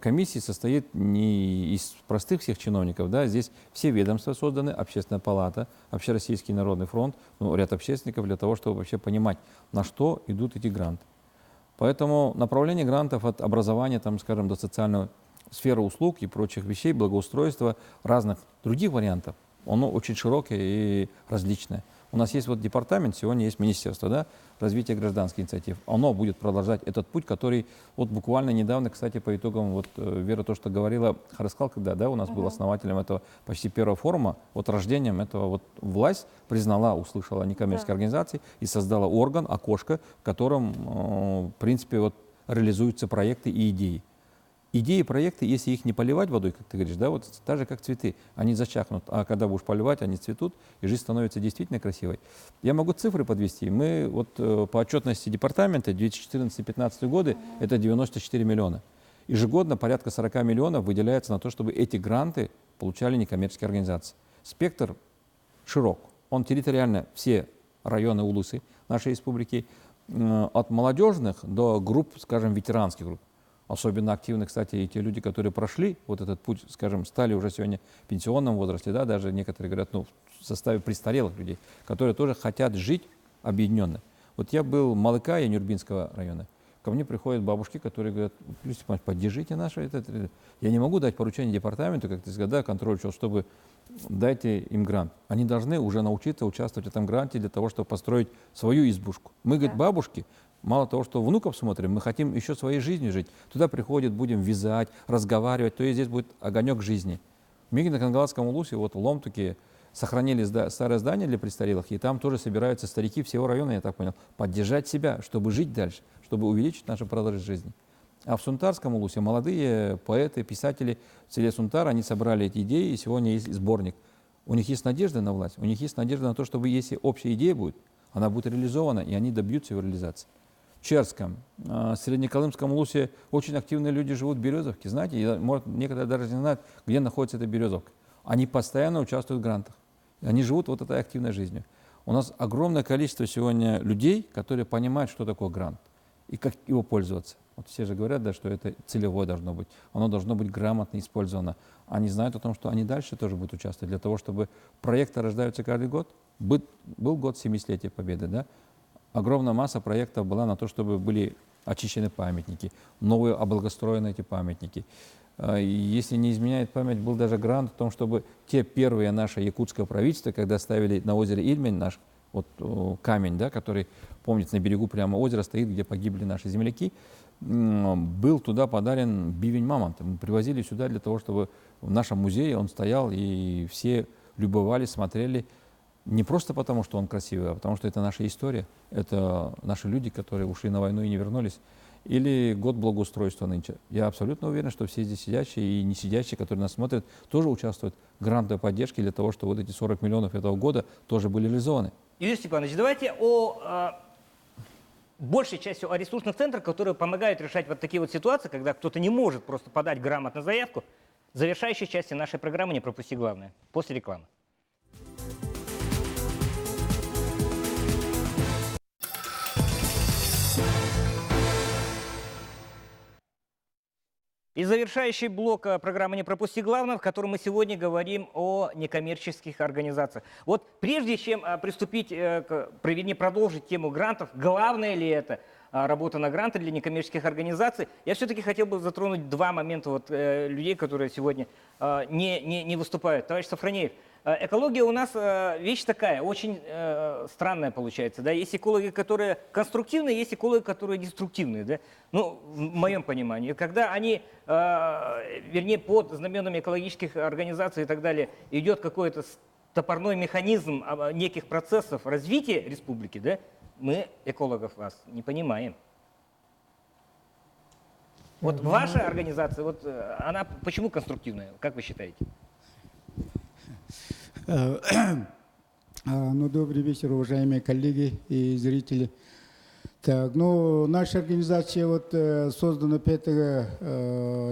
Комиссия состоит не из простых всех чиновников, да, здесь все ведомства созданы, Общественная палата, Общероссийский народный фронт, ну, ряд общественников для того, чтобы вообще понимать, на что идут эти гранты. Поэтому направление грантов от образования, там, скажем, до социальной сферы услуг и прочих вещей, благоустройства, разных других вариантов, оно очень широкое и различное. У нас есть вот департамент, сегодня есть Министерство, да, развития гражданских инициатив. Оно будет продолжать этот путь, который вот буквально недавно, кстати, по итогам, вот Вера то, что говорила, Хараскал, когда, да, у нас был основателем этого почти первого форума, вот рождением этого вот власть признала, услышала некоммерческие организации и создала орган, окошко, в котором, в принципе, вот реализуются проекты и идеи. Идеи, проекты, если их не поливать водой, как ты говоришь, да, вот так же, как цветы, они зачахнут, а когда будешь поливать, они цветут, и жизнь становится действительно красивой. Я могу цифры подвести. Мы вот по отчетности департамента 2014-2015 годы это 94 миллиона. Ежегодно порядка 40 миллионов выделяется на то, чтобы эти гранты получали некоммерческие организации. Спектр широк. Он территориально все районы улусы нашей республики, от молодежных до групп, скажем, ветеранских групп. Особенно активны, кстати, и те люди, которые прошли вот этот путь, скажем, стали уже сегодня в пенсионном возрасте, да, даже некоторые говорят, ну, в составе престарелых людей, которые тоже хотят жить объединенно. Вот я был в Малыкае, Нюрбинского района. Ко мне приходят бабушки, которые говорят, Люся Степановна, поддержите наше это. Я не могу дать поручение департаменту, как ты сказал, да, контроль, чтобы дайте им грант. Они должны уже научиться участвовать в этом гранте для того, чтобы построить свою избушку. Мы, говорит, бабушки, мало того, что внуков смотрим, мы хотим еще своей жизнью жить. Туда приходят, будем вязать, разговаривать, то есть здесь будет огонек жизни. В Мигино-Кангаласском улусе, вот в Ломтуке, сохранили старое здание для престарелых, и там тоже собираются старики всего района, я так понял, поддержать себя, чтобы жить дальше, чтобы увеличить нашу продолжительность жизни. А в Сунтарском улусе молодые поэты, писатели в селе Сунтар, они собрали эти идеи, и сегодня есть сборник. У них есть надежда на власть, у них есть надежда на то, чтобы если общая идея будет, она будет реализована, и они добьются его реализации. В Черском, Среднеколымском улусе очень активные люди живут в Березовке. Знаете, может, некоторые даже не знают, где находится эта Березовка. Они постоянно участвуют в грантах. Они живут вот этой активной жизнью. У нас огромное количество сегодня людей, которые понимают, что такое грант и как его пользоваться. Вот все же говорят, да, что это целевое должно быть. Оно должно быть грамотно использовано. Они знают о том, что они дальше тоже будут участвовать для того, чтобы проекты рождаются каждый год. Был год 70-летия Победы, да? Огромная масса проектов была на то, чтобы были очищены памятники, новые облагостроены эти памятники. Если не изменяет память, был даже грант в том, чтобы те первые наше якутское правительство, когда ставили на озере Ильмень наш вот, камень, да, который, помните, на берегу прямо озера стоит, где погибли наши земляки, был туда подарен бивень мамонта. Мы привозили сюда для того, чтобы в нашем музее он стоял, и все любовались, смотрели. Не просто потому, что он красивый, а потому что это наша история. Это наши люди, которые ушли на войну и не вернулись. Или год благоустройства нынче. Я абсолютно уверен, что все здесь сидящие и не сидящие, которые нас смотрят, тоже участвуют в грантовой поддержке для того, чтобы вот эти 40 миллионов этого года тоже были реализованы. Юрий Степанович, давайте о большей частью о ресурсных центрах, которые помогают решать вот такие вот ситуации, когда кто-то не может просто подать грамотно заявку. В завершающей части нашей программы «Не пропусти главное» после рекламы. И завершающий блок программы «Не пропусти главное», в котором мы сегодня говорим о некоммерческих организациях. Вот прежде чем приступить продолжить тему грантов, главное ли это работа на гранты для некоммерческих организаций, я все-таки хотел бы затронуть два момента вот, людей, которые сегодня не выступают. Товарищ Сафронеев, экология у нас вещь такая, очень странная получается. Да? Есть экологи, которые конструктивные, есть экологи, которые деструктивные. Да? Ну, в моем понимании. Когда они, вернее, под знаменами экологических организаций и так далее, идет какой-то топорной механизм неких процессов развития республики, да? Мы, экологов, вас не понимаем. Вот ваша организация, вот она почему конструктивная, как вы считаете? Ну, добрый вечер, уважаемые коллеги и зрители Так, ну, наша организация вот, создана 5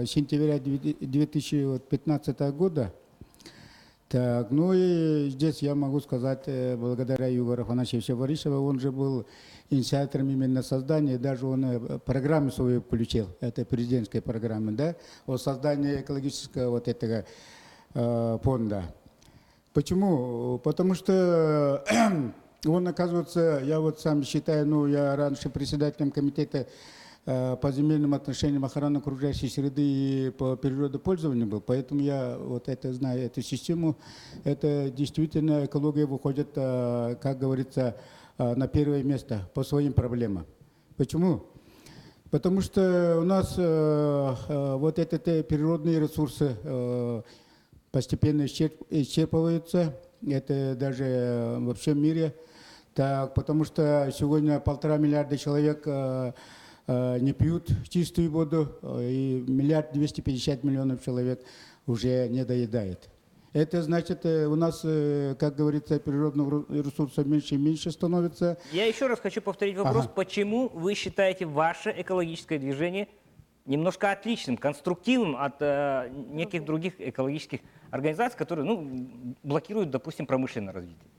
сентября 2015 года. Так, ну и здесь я могу сказать, благодаря Югору Афанасьевичу Борисову, он же был инициатором именно создания, даже он программу свою включил, это президентская программа, да, о создании экологического вот этого фонда. Почему? Потому что он, оказывается, я вот сам считаю, ну, я раньше председателем комитета по земельным отношениям, охраны окружающей среды и по природопользованию был, поэтому я вот это знаю, эту систему. Это действительно экология выходит, как говорится, на первое место по своим проблемам. Почему? Потому что у нас вот эти природные ресурсы постепенно исчерпываются, это даже во всем мире. Так, потому что сегодня 1,5 миллиарда человек не пьют чистую воду, и 1 250 000 000 человек уже не доедает. Это значит, у нас, как говорится, природных ресурсов меньше и меньше становится. Я еще раз хочу повторить вопрос. Почему вы считаете ваше экологическое движение немножко отличным, конструктивным от неких других экологических организаций, которые, ну, блокируют, допустим, промышленное развитие?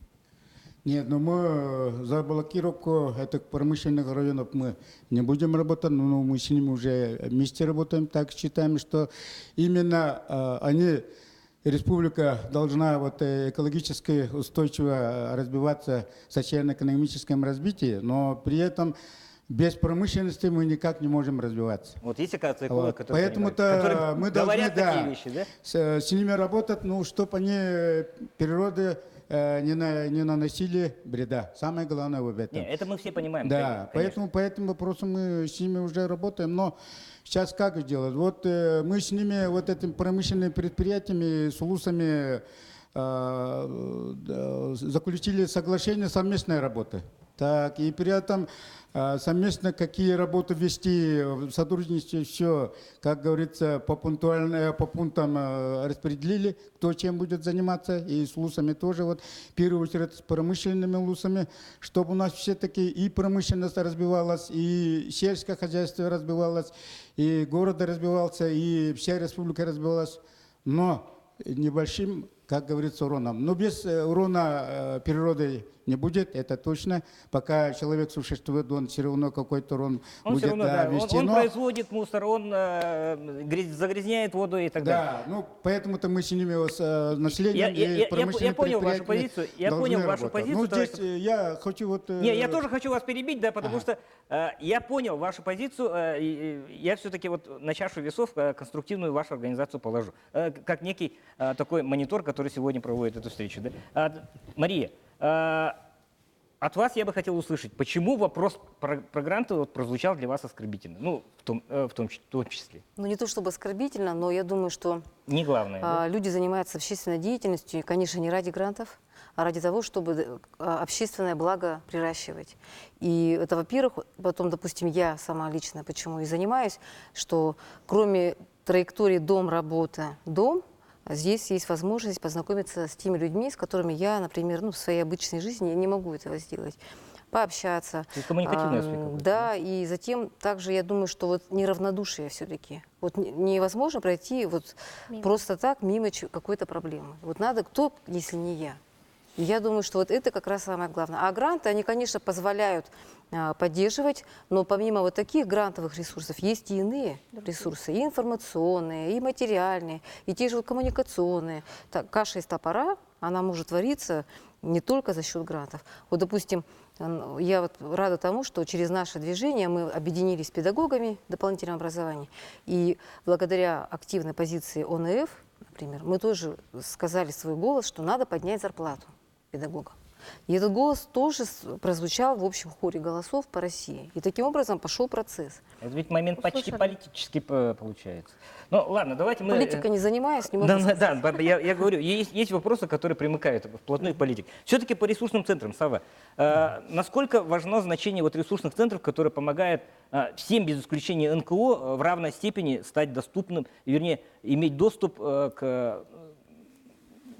Нет, но мы за блокировку этих промышленных районов мы не будем работать, но мы с ними уже вместе работаем, так считаем, что именно они, республика должна вот экологически устойчиво развиваться в социально-экономическом развитии, но при этом без промышленности мы никак не можем развиваться. Вот есть, оказывается, экологи, Вот. которые, Поэтому-то мы должны, говорят такие вещи, да? с ними работать, ну, чтобы они природы не наносили вреда. Самое главное в этом. Нет, это мы все понимаем. Да, конечно. по этому вопросу мы с ними уже работаем. Но сейчас как сделать? Вот мы с ними, вот этими промышленными предприятиями, с УЛУСами заключили соглашение совместной работы. Так, и при этом совместно какие работы вести, в сотрудничестве все, как говорится, по пунктам распределили, кто чем будет заниматься, и с ЛУСами тоже, вот, в первую очередь с промышленными ЛУСами, чтобы у нас все-таки и промышленность развивалась, и сельское хозяйство развивалось, и город развивался, и вся республика развивалась, но небольшим, как говорится, уроном. Но без урона природы не будет, это точно. Пока человек существует, он все равно какой-то урон будет все равно, да, вести. он производит мусор, он загрязняет воду и так далее. Да, ну поэтому-то мы с ними, с населением и промышленными я понял вашу позицию. Я понял вашу позицию. Ну, здесь я хочу вот... Не, я тоже хочу вас перебить, да, потому что я понял вашу позицию, я все-таки вот на чашу весов конструктивную вашу организацию положу. Как некий такой монитор, который сегодня проводит эту встречу. Да? Мария, от вас я бы хотел услышать, почему вопрос про гранты вот прозвучал для вас оскорбительно, ну, в том числе. Ну, не то чтобы оскорбительно, но я думаю, что не главное, да? Люди занимаются общественной деятельностью, и, конечно, не ради грантов, а ради того, чтобы общественное благо приращивать. И это, во-первых, потом, допустим, я сама лично почему и занимаюсь, что кроме траектории дом-работа-дом, здесь есть возможность познакомиться с теми людьми, с которыми я, например, в своей обычной жизни не могу этого сделать. Пообщаться. Коммуникативный аспект. Да, и затем также я думаю, что вот неравнодушие все-таки. Вот невозможно пройти вот просто так мимо какой-то проблемы. Вот надо кто, если не я. И я думаю, что вот это как раз самое главное. А гранты, они, конечно, позволяют поддерживать, но помимо вот таких грантовых ресурсов есть и иные ресурсы, и информационные, и материальные, и те же коммуникационные. Так, каша из топора, она может твориться не только за счет грантов. Вот, допустим, я вот рада тому, что через наше движение мы объединились с педагогами дополнительного образования, и благодаря активной позиции ОНФ, например, мы тоже сказали свой голос, что надо поднять зарплату педагогам. И этот голос тоже прозвучал в общем хоре голосов по России. И таким образом пошел процесс. Это ведь момент почти политический получается. Ну ладно, давайте мы... Политика не занимаюсь, не могу сказать. Да, я говорю, есть вопросы, которые примыкают вплотную к политике. Все-таки по ресурсным центрам, Сава, насколько важно значение вот ресурсных центров, которые помогают всем без исключения НКО в равной степени стать доступным, вернее, иметь доступ к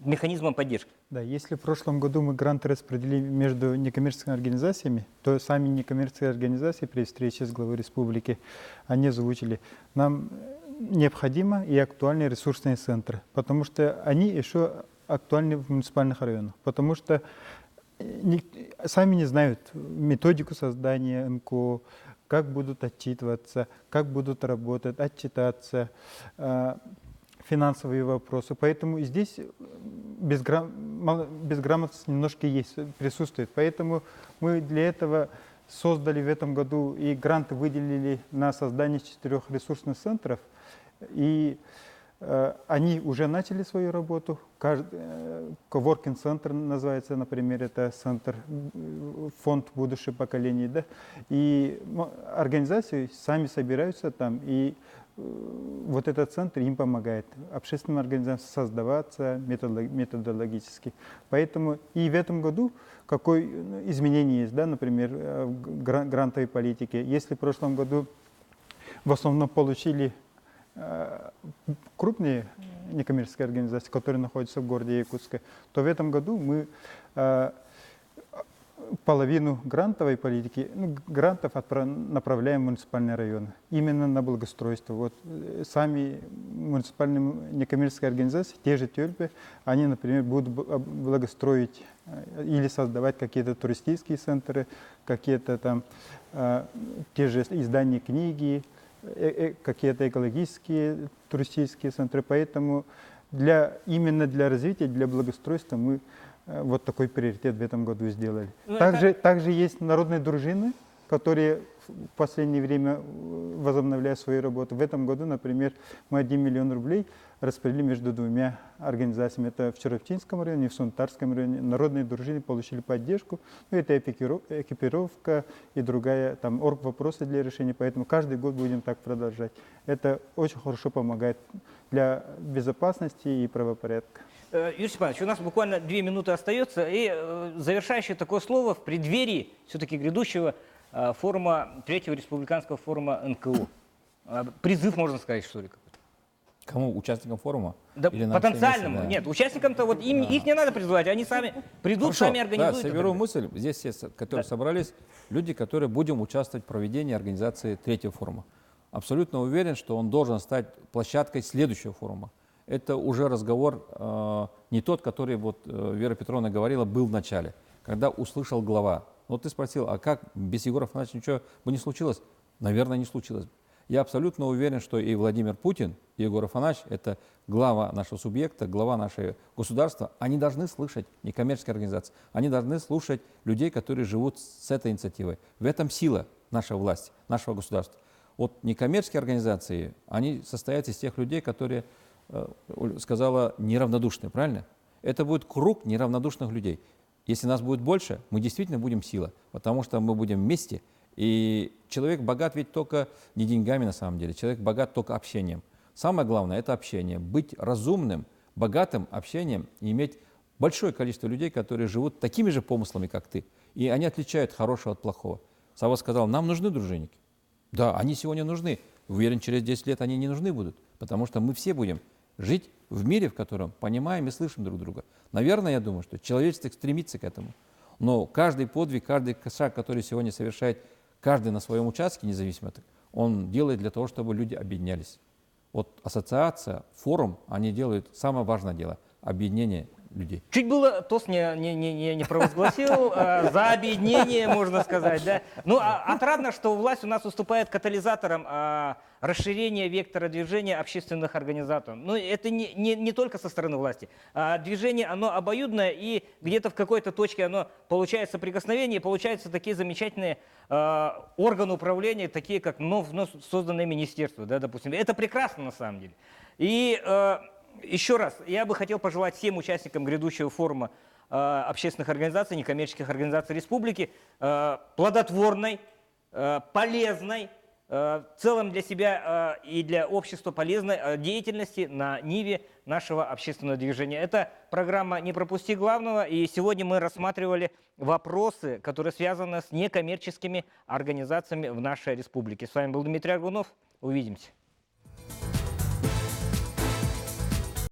механизмам поддержки? Да, если в прошлом году мы гранты распределили между некоммерческими организациями, то сами некоммерческие организации при встрече с главой республики, они озвучили, нам необходимо и актуальные ресурсные центры, потому что они еще актуальны в муниципальных районах, потому что сами не знают методику создания НКО, как будут отчитываться, как будут работать, отчитаться, финансовые вопросы. Поэтому и здесь безграмотность немножко есть, присутствует. Поэтому мы для этого создали в этом году и гранты выделили на создание 4 ресурсных центров. И они уже начали свою работу. Коворкинг-центр называется, например, это центр, фонд будущего поколения. Да? И организации сами собираются там, и вот этот центр им помогает общественным организациям создаваться методологически. Поэтому и в этом году какое изменение есть, да, например, в грантовой политике. Если в прошлом году в основном получили крупные некоммерческие организации, которые находятся в городе Якутске, то в этом году мы половину грантовой политики, грантов направляем в муниципальные районы, именно на благоустройство. Вот сами муниципальные некоммерческие организации, те же тюрьмы, они, например, будут благоустроить или создавать какие-то туристические центры, какие-то там те же издания книги, какие-то экологические туристические центры. Поэтому именно для развития, для благоустройства мы вот такой приоритет в этом году сделали. Также есть народные дружины, которые в последнее время возобновляют свою работу. В этом году, например, мы 1 миллион рублей распределили между 2 организациями. Это в Черептинском районе и в Сунтарском районе. Народные дружины получили поддержку. Это экипировка и другая, там, оргвопросы для решения. Поэтому каждый год будем так продолжать. Это очень хорошо помогает для безопасности и правопорядка. Юрий Степанович, у нас буквально 2 минуты остается. И завершающее такое слово в преддверии все-таки грядущего форума, 3-го республиканского форума НКО. Призыв, можно сказать, что ли? Кому? Участникам форума? Да, или потенциальному. Да. Нет, участникам-то вот их не надо призывать, они сами придут, Хорошо, сами организуют. Да, соберу мысль. Здесь все, которые собрались, люди, которые будем участвовать в проведении организации 3-го форума. Абсолютно уверен, что он должен стать площадкой следующего форума. Это уже разговор не тот, который вот Вера Петровна говорила, был в начале, когда услышал глава. Вот ты спросил, а как без Егора Афанасьевича ничего бы не случилось? Наверное, не случилось. Я абсолютно уверен, что и Владимир Путин, и Егор Афанасьевич, это глава нашего субъекта, глава нашего государства, они должны слышать некоммерческие организации, они должны слушать людей, которые живут с этой инициативой. В этом сила нашей власти, нашего государства. Вот некоммерческие организации, они состоят из тех людей, которые, сказала, неравнодушные, правильно? Это будет круг неравнодушных людей. Если нас будет больше, мы действительно будем сила, потому что мы будем вместе. И человек богат ведь только не деньгами на самом деле, человек богат только общением. Самое главное – это общение. Быть разумным, богатым общением и иметь большое количество людей, которые живут такими же помыслами, как ты. И они отличают хорошего от плохого. Сава сказал, нам нужны дружинники. Да, они сегодня нужны. Уверен, через 10 лет они не нужны будут, потому что мы все будем жить в мире, в котором понимаем и слышим друг друга. Наверное, я думаю, что человечество стремится к этому. Но каждый подвиг, каждый шаг, который сегодня совершает каждый на своем участке, независимо от этого, он делает для того, чтобы люди объединялись. Вот ассоциация, форум, они делают самое важное дело – объединение людей. Чуть было ТОС не провозгласил, за объединение, можно сказать. Да? Ну, отрадно, что власть у нас выступает катализатором расширения вектора движения общественных организаций. Но это не только со стороны власти. Движение, оно обоюдное, и где-то в какой-то точке оно получает соприкосновение, и получаются такие замечательные органы управления, такие как вновь созданное министерство, да, допустим. Это прекрасно на самом деле. И еще раз, я бы хотел пожелать всем участникам грядущего форума общественных организаций, некоммерческих организаций республики плодотворной, полезной, в целом для себя и для общества полезной деятельности на ниве нашего общественного движения. Это программа «Не пропусти главного», и сегодня мы рассматривали вопросы, которые связаны с некоммерческими организациями в нашей республике. С вами был Дмитрий Аргунов. Увидимся.